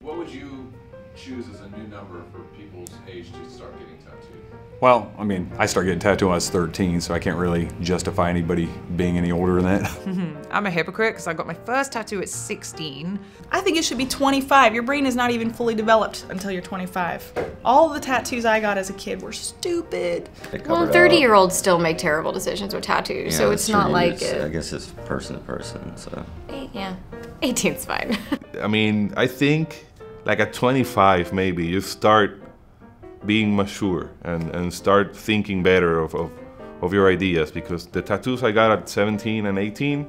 What would you choose as a new number for people's age to start getting tattooed? Well, I mean, I started getting tattooed when I was 13, so I can't really justify anybody being any older than that. I'm a hypocrite because I got my first tattoo at 16. I think it should be 25. Your brain is not even fully developed until you're 25. All the tattoos I got as a kid were stupid. Well, 30-year-olds still make terrible decisions with tattoos, Yeah, so it's not like I guess it's person to person, so. Yeah, 18's fine. I mean, I think like at 25 maybe you start being mature and start thinking better of your ideas, because the tattoos I got at 17 and 18,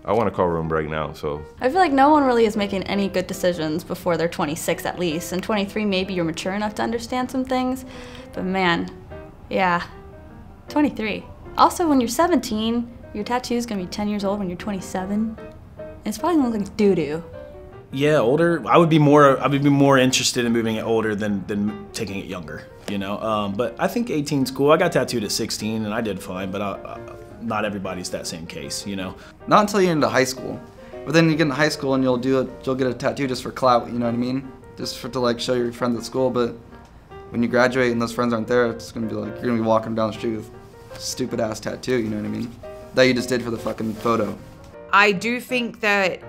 I want to cover them right now, so. I feel like no one really is making any good decisions before they're 26 at least, and 23 maybe you're mature enough to understand some things, but man, yeah, 23. Also, when you're 17, your tattoo's gonna be 10 years old when you're 27, and it's probably gonna look like doo-doo. Yeah, older. I would be more interested in moving it older than taking it younger, you know. But I think 18's cool. I got tattooed at 16 and I did fine, but not everybody's that same case, you know. Not until you're into high school, but then you get into high school and you'll get a tattoo just for clout. You know what I mean? Just to like show your friends at school. But when you graduate and those friends aren't there, it's gonna be like you're gonna be walking down the street with a stupid ass tattoo. You know what I mean? That you just did for the fucking photo. I do think that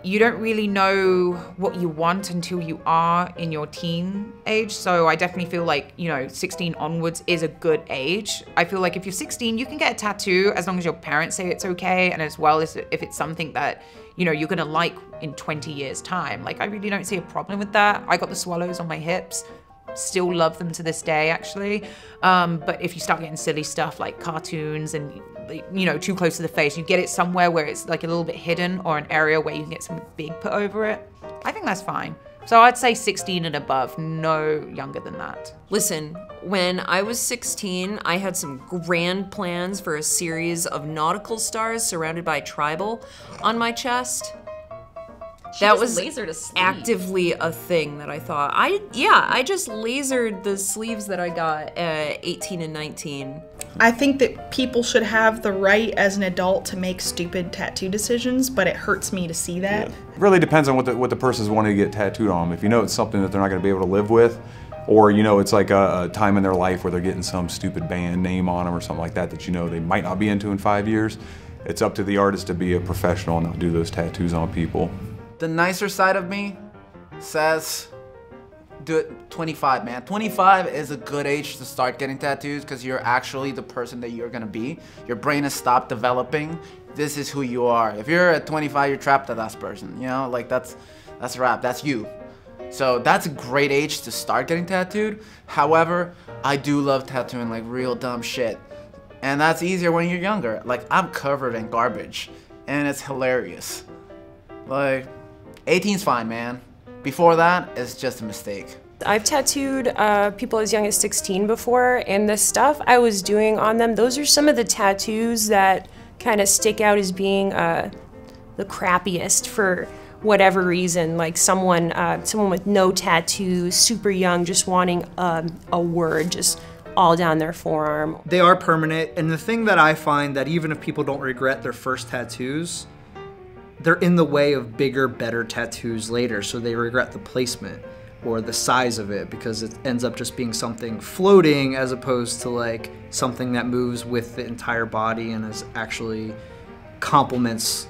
you don't really know what you want until you are in your teen age. So I definitely feel like, you know, 16 onwards is a good age. I feel like if you're 16, you can get a tattoo as long as your parents say it's okay, and as well as if it's something that, you know, you're gonna like in 20 years time. Like, I really don't see a problem with that. I got the swallows on my hips. Still love them to this day, actually. But if you start getting silly stuff like cartoons and, you know, too close to the face, you get it somewhere where it's like a little bit hidden, or an area where you can get something big put over it, I think that's fine. So I'd say 16 and above, no younger than that. Listen, when I was 16, I had some grand plans for a series of nautical stars surrounded by tribal on my chest. That was actively a thing that I thought. I just lasered the sleeves that I got at 18 and 19. I think that people should have the right as an adult to make stupid tattoo decisions, but it hurts me to see that. It really depends on what the person's wanting to get tattooed on. If you know it's something that they're not going to be able to live with, or you know it's like a time in their life where they're getting some stupid band name on them or something like that that you know they might not be into in 5 years, it's up to the artist to be a professional and not do those tattoos on people. The nicer side of me says, do it 25, man. 25 is a good age to start getting tattoos because you're actually the person that you're gonna be. Your brain has stopped developing. This is who you are. If you're at 25, you're trapped at that person, you know? Like, that's a wrap, that's you. So that's a great age to start getting tattooed. However, I do love tattooing like real dumb shit. And that's easier when you're younger. Like, I'm covered in garbage, and it's hilarious. Like, 18's fine, man. Before that, it's just a mistake. I've tattooed people as young as 16 before, and the stuff I was doing on them, those are some of the tattoos that kind of stick out as being the crappiest for whatever reason. Like someone with no tattoos, super young, just wanting a word just all down their forearm. They are permanent, and the thing that I find that even if people don't regret their first tattoos, they're in the way of bigger, better tattoos later, so they regret the placement or the size of it because it ends up just being something floating as opposed to like something that moves with the entire body and is actually complements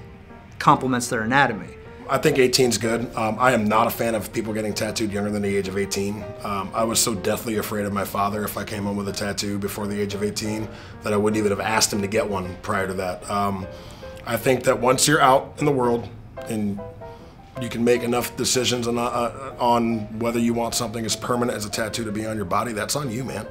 their anatomy. I think 18's good. I am not a fan of people getting tattooed younger than the age of 18. I was so deathly afraid of my father if I came home with a tattoo before the age of 18 that I wouldn't even have asked him to get one prior to that. I think that once you're out in the world and you can make enough decisions on whether you want something as permanent as a tattoo to be on your body, that's on you, man.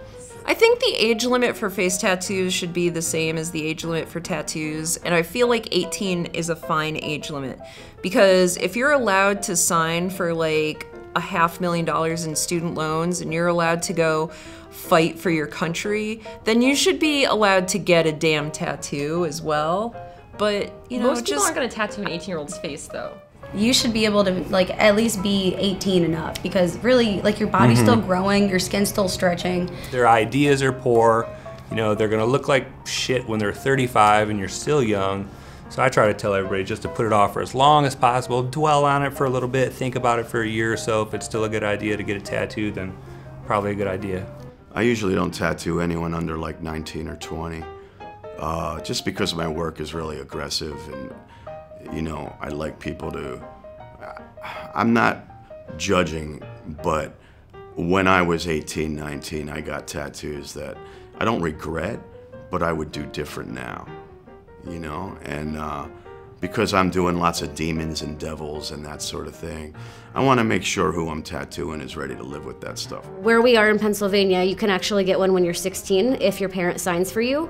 I think the age limit for face tattoos should be the same as the age limit for tattoos, and I feel like 18 is a fine age limit. Because if you're allowed to sign for like $500,000 in student loans and you're allowed to go fight for your country, then you should be allowed to get a damn tattoo as well. But, you know, most people aren't gonna tattoo an 18-year-old's face, though. You should be able to, like, at least be 18 and up, because really, like, your body's still growing, your skin's still stretching. Their ideas are poor, you know, they're gonna look like shit when they're 35 and you're still young. So I try to tell everybody just to put it off for as long as possible, dwell on it for a little bit, think about it for a year or so. If it's still a good idea to get a tattoo, then probably a good idea. I usually don't tattoo anyone under like 19 or 20, just because my work is really aggressive and, you know, I like people to, I'm not judging, but when I was 18, 19, I got tattoos that I don't regret, but I would do different now, you know? And because I'm doing lots of demons and devils and that sort of thing, I want to make sure who I'm tattooing is ready to live with that stuff. Where we are in Pennsylvania, you can actually get one when you're 16 if your parent signs for you.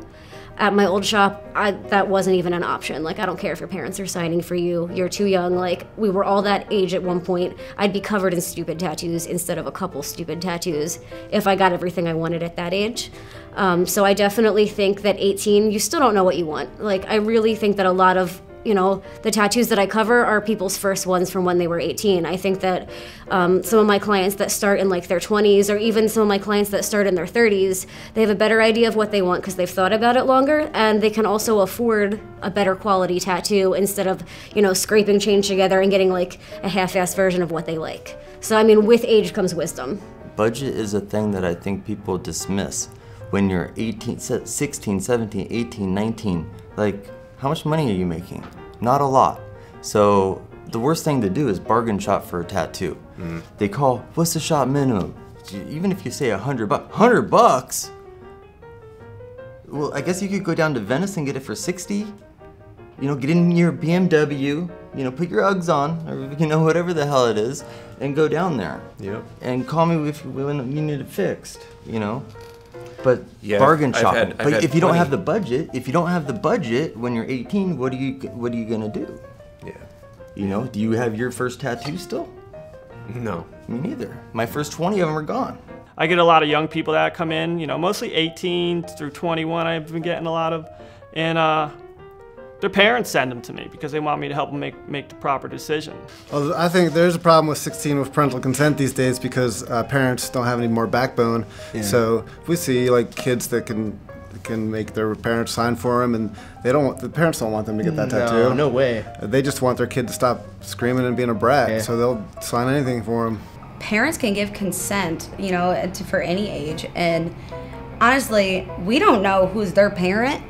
At my old shop, that wasn't even an option. Like, I don't care if your parents are signing for you, you're too young. Like, we were all that age at one point. I'd be covered in stupid tattoos instead of a couple stupid tattoos if I got everything I wanted at that age. So I definitely think that 18, you still don't know what you want. Like, I really think that a lot of, you know, the tattoos that I cover are people's first ones from when they were 18. I think that some of my clients that start in like their 20s, or even some of my clients that start in their 30s, they have a better idea of what they want because they've thought about it longer, and they can also afford a better quality tattoo instead of, you know, scraping change together and getting like a half-assed version of what they like. So I mean, with age comes wisdom. Budget is a thing that I think people dismiss. When you're 18, 16, 17, 18, 19, like, how much money are you making? Not a lot. So the worst thing to do is bargain shop for a tattoo. They call, what's the shop minimum? Even if you say $100, $100? Well, I guess you could go down to Venice and get it for 60. You know, get in your BMW, you know, put your Uggs on, or, you know, whatever the hell it is, and go down there. Yep. And call me when you need it fixed, you know? But yeah, bargain shopping. I've had if you don't plenty. have the budget, when you're 18, what are you gonna do? Yeah. You know, do you have your first tattoo still? No. Me neither. My first 20 of them are gone. I get a lot of young people that come in, you know, mostly 18 through 21 I've been getting a lot of, and their parents send them to me because they want me to help them make the proper decision. Well, I think there's a problem with 16 with parental consent these days because parents don't have any more backbone. Yeah. So if we see like kids that can make their parents sign for them, and the parents don't want them to get that tattoo. No way. They just want their kid to stop screaming and being a brat, so they'll sign anything for them. Parents can give consent, you know, for any age, and honestly, we don't know who's their parent.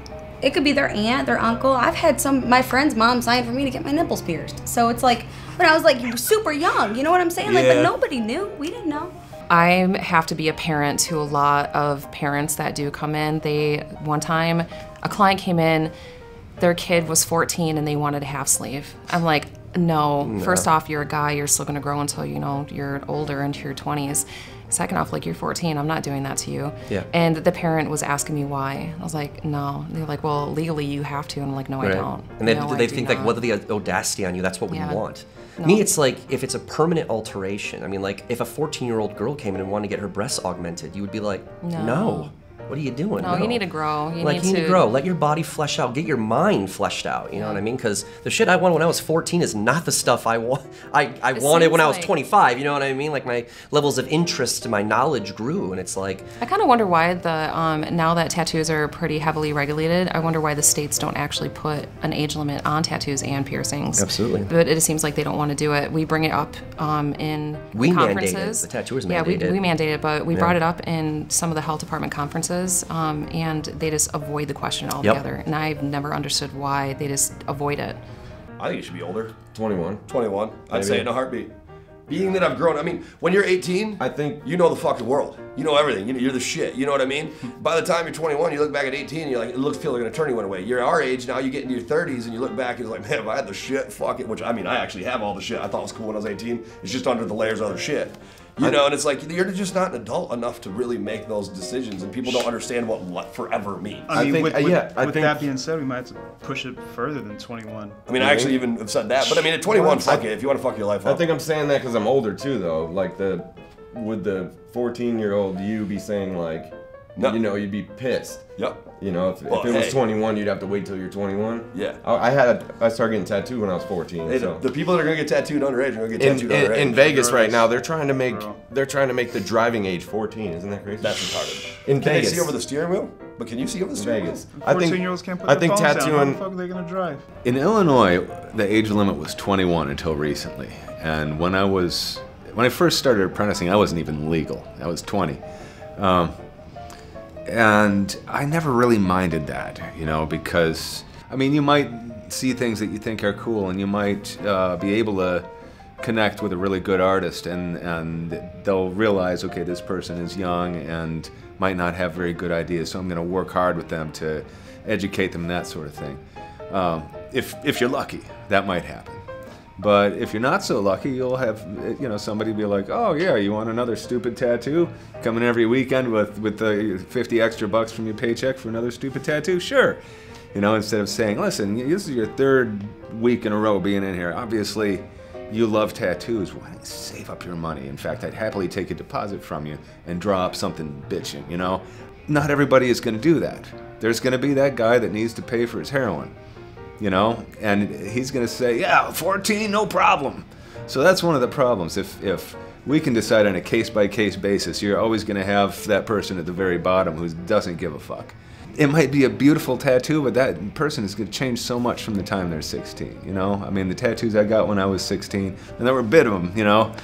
It could be their aunt, their uncle. I've had my friend's mom sign for me to get my nipples pierced. So it's like, when I was like super young, you know what I'm saying? Like, but nobody knew. We didn't know. I have to be a parent to a lot of parents that do come in. One time, a client came in, their kid was 14 and they wanted a half sleeve. I'm like, no. First off, you're a guy, you're still gonna grow until, you know, you're older, into your 20s. Second off, like, you're 14, I'm not doing that to you. Yeah. And the parent was asking me why. I was like, no. They're like, well, legally you have to. And I'm like, no, I don't. And they think like, what are the audacity on you? That's what we want. No. Me, it's like, if it's a permanent alteration, I mean, like, if a 14-year-old girl came in and wanted to get her breasts augmented, you would be like, no. What are you doing? No, you need to grow. You need to grow. Let your body flesh out. Get your mind fleshed out. You know what I mean? Because the shit I wanted when I was 14 is not the stuff I want. I wanted when I was 25. You know what I mean? Like, my levels of interest and my knowledge grew, and it's like. I kind of wonder why now that tattoos are pretty heavily regulated, I wonder why the states don't actually put an age limit on tattoos and piercings. Absolutely. But it seems like they don't want to do it. We bring it up in conferences. The tattooers mandated. Yeah, we mandated it, but we brought it up in some of the health department conferences. And they just avoid the question altogether. And I've never understood why they just avoid it. I think it should be older. 21. 21. I'd say it in a heartbeat. Being that I've grown, I mean, when you're 18, I think you know the fucking world. You know everything. You're the shit. You know what I mean? By the time you're 21, you look back at 18, and you're like, it feels like an eternity went away. You're our age now. You get into your 30s, and you look back, and it's like, man, if I had the shit, fuck it. Which I mean, I actually have all the shit I thought was cool when I was 18. It's just under the layers of other shit. You know, and it's like, you're just not an adult enough to really make those decisions, and people don't understand what forever means. I mean, with that being said, we might have to push it further than 21. I mean, I actually even have said that, but I mean, at 21, fuck it, if you want to fuck your life up. I think I'm saying that because I'm older too, though. Like, would the 14-year-old you be saying, like, No. You know, you'd be pissed. Yep. You know, if Well, it was hey. 21, you'd have to wait till you're 21. Yeah. I started getting tattooed when I was 14. Hey, so. the people that are gonna get tattooed underage are gonna get tattooed underage. In Vegas right now, they're trying to make the driving age 14. Isn't that crazy? That's retarded. In Can Vegas. they see over the steering wheel? But can you see over the steering Vegas. wheel? 14-year-olds can't put their phones down. How the fuck are they gonna drive? In Illinois, the age limit was 21 until recently. And when I first started apprenticing, I wasn't even legal. I was 20. And I never really minded that, you know, because, I mean, you might see things that you think are cool, and you might be able to connect with a really good artist, and they'll realize, okay, this person is young and might not have very good ideas, so I'm going to work hard with them to educate them, that sort of thing. If you're lucky, that might happen. But if you're not so lucky, you'll have, you know, somebody be like, oh yeah, you want another stupid tattoo? Coming every weekend with the 50 extra bucks from your paycheck for another stupid tattoo? Sure. You know, instead of saying, listen, this is your 3rd week in a row being in here. Obviously, you love tattoos. Why don't you save up your money? In fact, I'd happily take a deposit from you and draw up something bitching, you know? Not everybody is going to do that. There's going to be that guy that needs to pay for his heroin. You know, and he's going to say, yeah, 14, no problem. So that's one of the problems. If we can decide on a case-by-case basis, you're always going to have that person at the very bottom who doesn't give a fuck. It might be a beautiful tattoo, but that person is going to change so much from the time they're 16, you know? I mean, the tattoos I got when I was 16, and there were a bit of them, you know?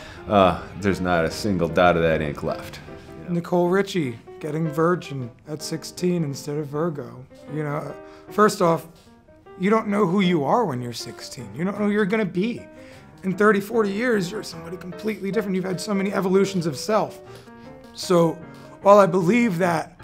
There's not a single dot of that ink left. Nicole Richie getting Virgin at 16 instead of Virgo. You know, first off, you don't know who you are when you're 16. You don't know who you're gonna be. In 30, 40 years, you're somebody completely different. You've had so many evolutions of self. So while I believe that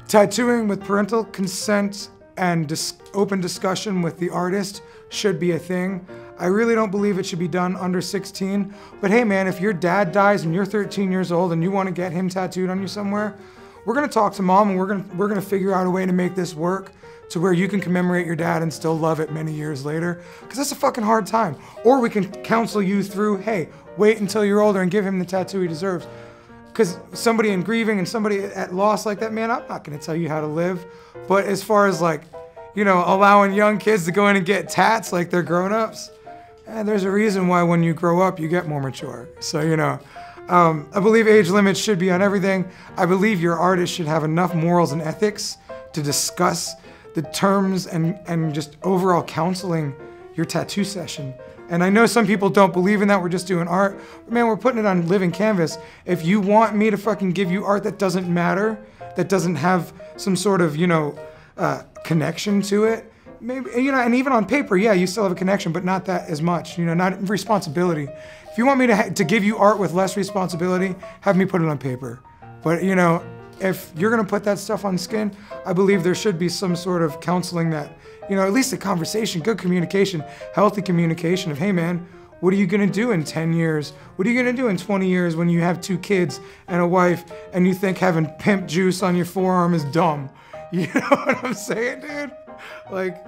tattooing with parental consent and open discussion with the artist should be a thing, I really don't believe it should be done under 16. But hey man, if your dad dies and you're 13 years old and you wanna get him tattooed on you somewhere, we're gonna talk to mom and we're gonna figure out a way to make this work to where you can commemorate your dad and still love it many years later, because that's a fucking hard time. Or we can counsel you through, hey, wait until you're older and give him the tattoo he deserves. Because somebody in grieving and somebody at loss like that, man, I'm not gonna tell you how to live. But as far as like, you know, allowing young kids to go in and get tats like they're grown-ups, there's a reason why when you grow up, you get more mature. So, you know, I believe age limits should be on everything. I believe your artist should have enough morals and ethics to discuss the terms and just overall counseling your tattoo session. And I know some people don't believe in that, we're just doing art. But man, we're putting it on living canvas. If you want me to fucking give you art that doesn't matter, that doesn't have some sort of, you know, connection to it, maybe, you know, and even on paper, yeah, you still have a connection, but not that as much, you know, not responsibility. If you want me to give you art with less responsibility, have me put it on paper. But, you know, if you're gonna put that stuff on skin, I believe there should be some sort of counseling that, you know, at least a conversation, good communication, healthy communication of, hey man, what are you gonna do in 10 years? What are you gonna do in 20 years when you have 2 kids and a wife and you think having pimp juice on your forearm is dumb? You know what I'm saying, dude? Like,